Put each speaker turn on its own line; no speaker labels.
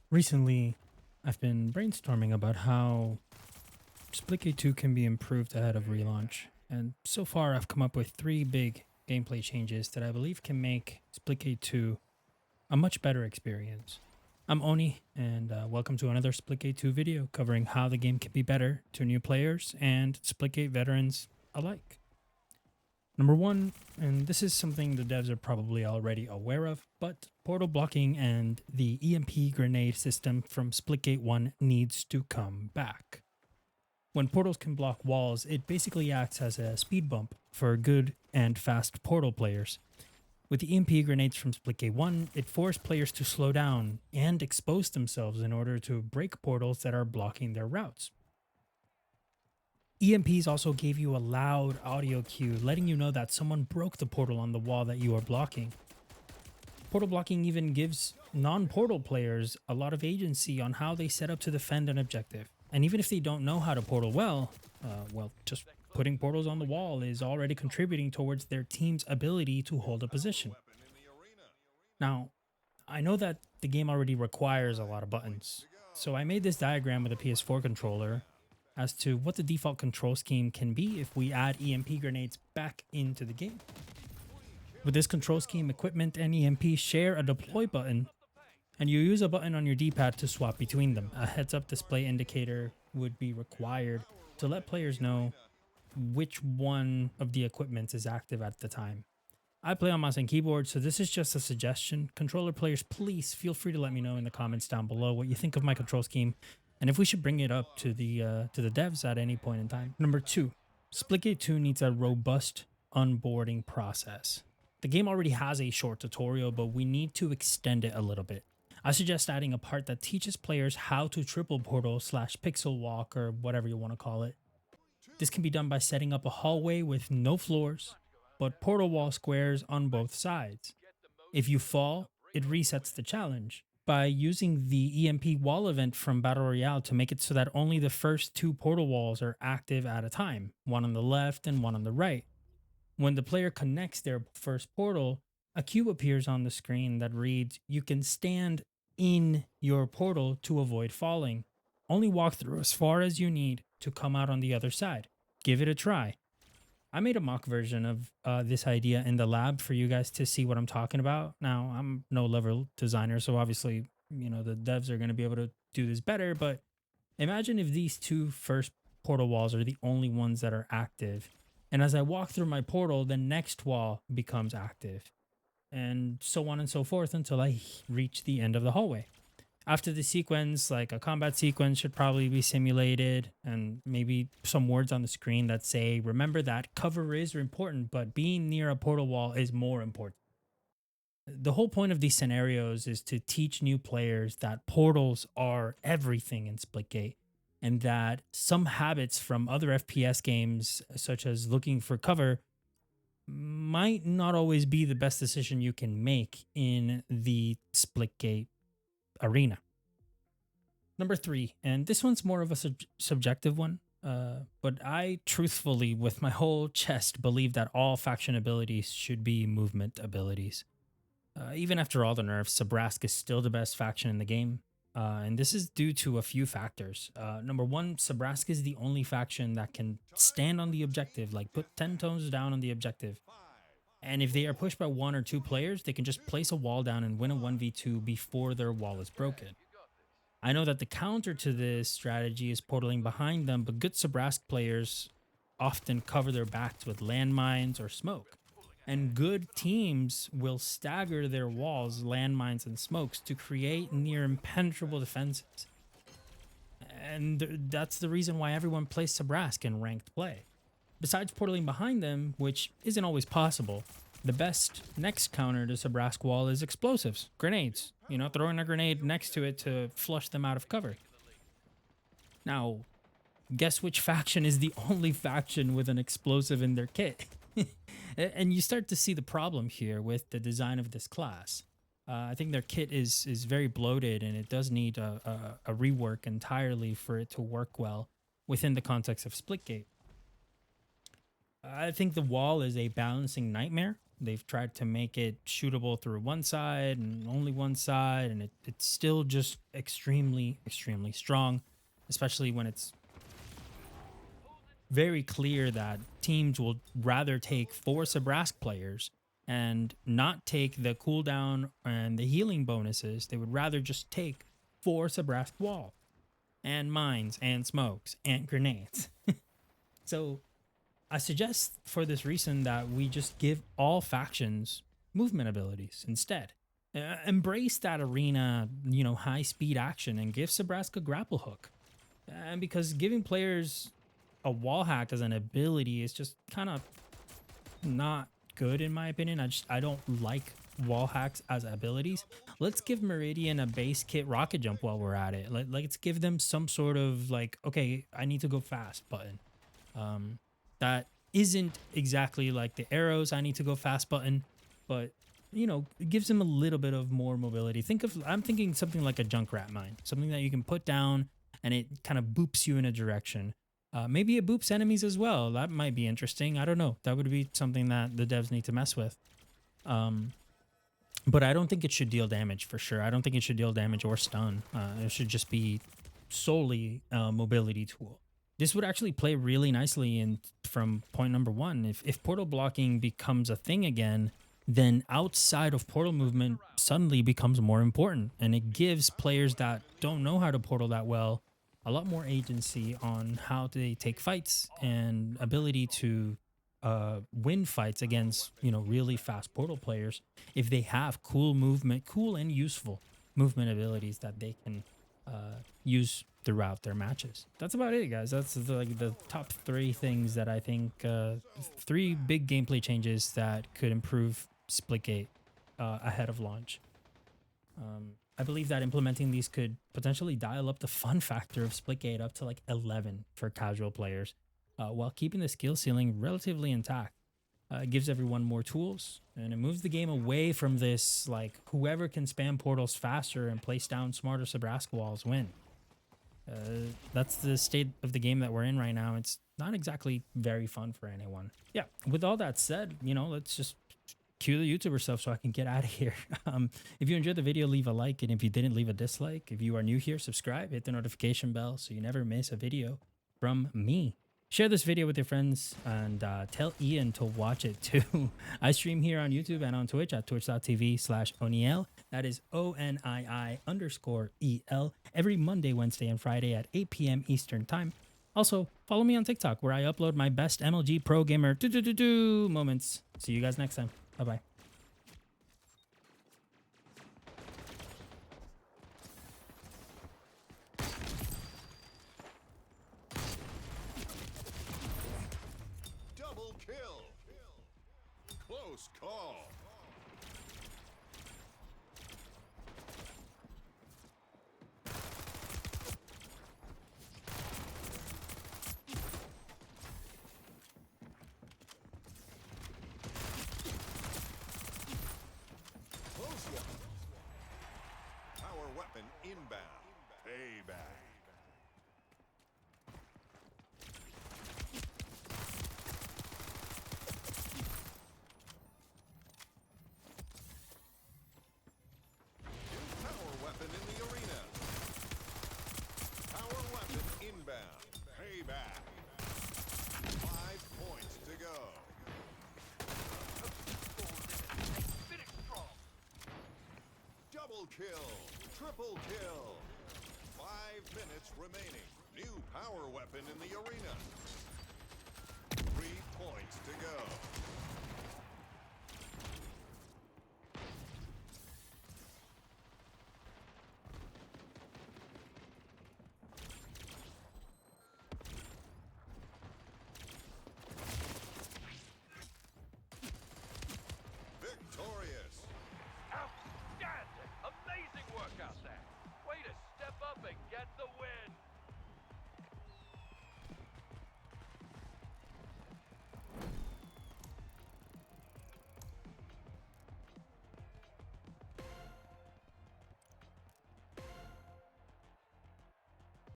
Recently, I've been brainstorming about how Splitgate 2 can be improved ahead of relaunch, and so far I've come up with three big gameplay changes that I believe can make Splitgate 2 a much better experience. I'm Oni, and welcome to another Splitgate 2 video covering how the game can be better to new players and Splitgate veterans alike. Number one, and this is something the devs are probably already aware of, but portal blocking and the EMP grenade system from Splitgate 1 needs to come back. When portals can block walls, it basically acts as a speed bump for good and fast portal players. With the EMP grenades from Splitgate 1, it forced players to slow down and expose themselves in order to break portals that are blocking their routes. EMPs also gave you a loud audio cue letting you know that someone broke the portal on the wall that you are blocking. Portal blocking even gives non-portal players a lot of agency on how they set up to defend an objective. And even if they don't know how to portal well, just putting portals on the wall is already contributing towards their team's ability to hold a position. Now, I know that the game already requires a lot of buttons, so I made this diagram with a PS4 controller as to what the default control scheme can be if we add EMP grenades back into the game. With this control scheme, equipment and EMP share a deploy button, and you use a button on your D-pad to swap between them. A heads-up display indicator would be required to let players know which one of the equipments is active at the time. I play on mouse and keyboard, so this is just a suggestion. Controller players, please feel free to let me know in the comments down below what you think of my control scheme, and if we should bring it up to the devs at any point in time. Number two, Splitgate 2 needs a robust onboarding process. The game already has a short tutorial, but we need to extend it a little bit. I suggest adding a part that teaches players how to triple portal / pixel walk, or whatever you want to call it. This can be done by setting up a hallway with no floors, but portal wall squares on both sides. If you fall, it resets the challenge. By using the EMP wall event from Battle Royale to make it so that only the first two portal walls are active at a time, one on the left and one on the right. When the player connects their first portal, a cube appears on the screen that reads, "You can stand in your portal to avoid falling. Only walk through as far as you need to come out on the other side. Give it a try." I made a mock version of this idea in the lab for you guys to see what I'm talking about. Now, I'm no level designer, so obviously, the devs are going to be able to do this better, but imagine if these two first portal walls are the only ones that are active. And as I walk through my portal, the next wall becomes active, and so on and so forth until I reach the end of the hallway. After the sequence, like a combat sequence should probably be simulated, and maybe some words on the screen that say, "Remember that cover is important, but being near a portal wall is more important." The whole point of these scenarios is to teach new players that portals are everything in Splitgate, and that some habits from other FPS games, such as looking for cover, might not always be the best decision you can make in the Splitgate arena. Number three, and this one's more of a subjective one, but I truthfully, with my whole chest, believe that all faction abilities should be movement abilities. Even after all the nerfs, Sabrask is still the best faction in the game, and this is due to a few factors. Number one, Sabrask is the only faction that can stand on the objective, like put 10 tones down on the objective. And if they are pushed by one or two players, they can just place a wall down and win a 1v2 before their wall is broken. I know that the counter to this strategy is portaling behind them, but good Sabrask players often cover their backs with landmines or smoke. And good teams will stagger their walls, landmines, and smokes to create near impenetrable defenses. And that's the reason why everyone plays Sabrask in ranked play. Besides portaling behind them, which isn't always possible, the best next counter to Sabrask wall is explosives, grenades. Throwing a grenade next to it to flush them out of cover. Now, guess which faction is the only faction with an explosive in their kit? And you start to see the problem here with the design of this class. I think their kit is very bloated, and it does need a rework entirely for it to work well within the context of Splitgate. I think the wall is a balancing nightmare. They've tried to make it shootable through one side and only one side, and it's still just extremely, extremely strong, especially when it's very clear that teams will rather take 4 Sabrask players and not take the cooldown and the healing bonuses. They would rather just take 4 Sabrask wall and mines and smokes and grenades. So I suggest for this reason that we just give all factions movement abilities instead. Embrace that arena, high speed action, and give Sabrask a grapple hook. And because giving players a wall hack as an ability is just kind of not good in my opinion. I don't like wall hacks as abilities. Let's give Meridian a base kit rocket jump while we're at it. Let's give them some sort of like, okay, I need to go fast button. That isn't exactly like the arrows I need to go fast button, but it gives them a little bit of more mobility. I'm thinking something like a Junkrat mine, something that you can put down and it kind of boops you in a direction. Maybe it boops enemies as well. That might be interesting. I don't know. That would be something that the devs need to mess with. But I don't think it should deal damage for sure. I don't think it should deal damage or stun. It should just be solely a mobility tool. This would actually play really nicely in from point number 1. If portal blocking becomes a thing again, then outside of portal movement suddenly becomes more important. And it gives players that don't know how to portal that well a lot more agency on how they take fights and ability to win fights against really fast portal players if they have cool and useful movement abilities that they can use throughout their matches. That's about it, guys. That's the top 3 things that I think 3 big gameplay changes that could improve Splitgate ahead of launch. I believe that implementing these could potentially dial up the fun factor of Splitgate up to like 11 for casual players, while keeping the skill ceiling relatively intact. It gives everyone more tools, and it moves the game away from this like whoever can spam portals faster and place down smarter Sabrask walls win. That's the state of the game that we're in right now. It's not exactly very fun for anyone. Yeah, with all that said, let's just cue the YouTuber stuff so I can get out of here. If you enjoyed the video, leave a like, and if you didn't, leave a dislike. If you are new here, subscribe, hit the notification bell so you never miss a video from me. Share this video with your friends, and tell Ian to watch it too. I stream here on YouTube and on Twitch at twitch.tv/Oniel. That is ONII_EL every Monday, Wednesday, and Friday at 8 p.m. Eastern Time. Also, follow me on TikTok where I upload my best MLG pro gamer moments. See you guys next time. Bye-bye.
Double kill. Close call. Power weapon inbound. Payback. New power weapon in the arena. Power weapon inbound. Payback. 5 points to go. Double kill. Triple kill. 5 minutes remaining. New power weapon in the arena. 3 points to go.